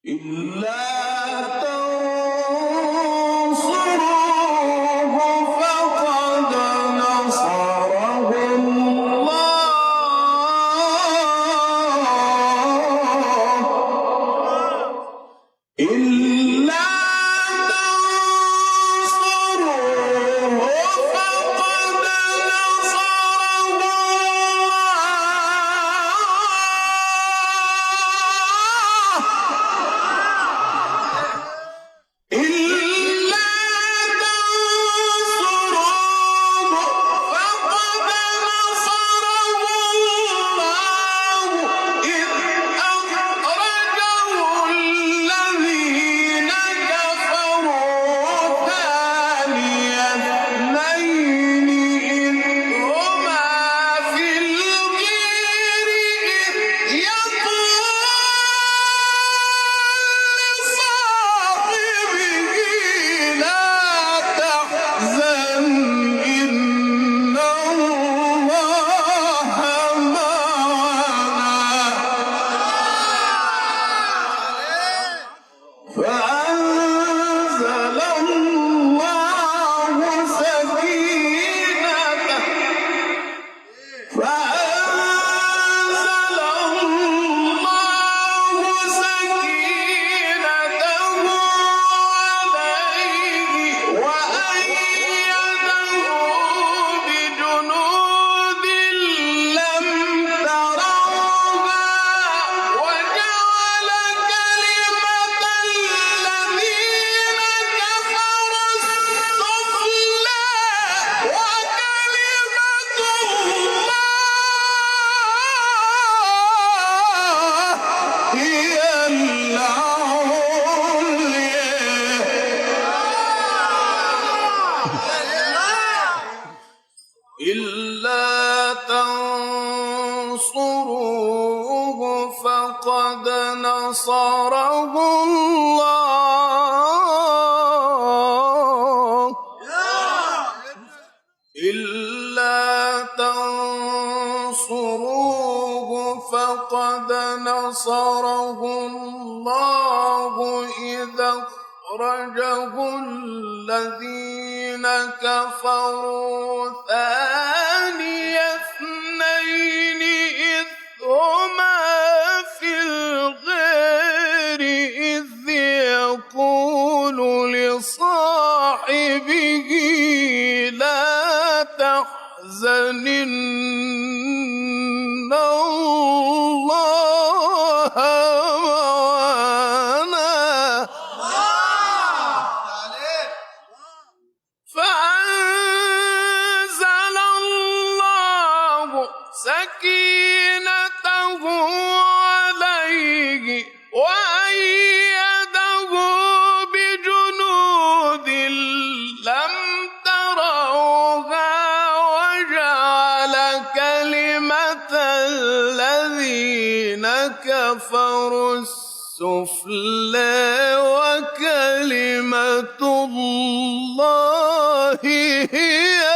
إلا تنصروه فقد نصره الله إلا تنصروه فقد نصره الله إلا تنصروه فقد نصره الله إذ أخرجه الذين كفروا ثاني اثنين إذ هما في الغار إذ يقول لصاحبه لا تحزن إن الله معنا فأنزل الله سكينته عليه وأيده بجنود لم تروها وجعل كلمة الذين كفروا السفلى وكلمة الله هي العليا إلا تنصروه فقد نصره الله إلا تنصروه فقد نصره الله إذا أخرجه الذين كفروا ثاني اثنين إذ هما في الغار إذ يقول لصاحبه لا تحزن إن الله معنا فأنزل الله سكينته عليه وأيده بجنود لم تروها وجعل كلمة الذين كفروا السفلى وكلمة الله هي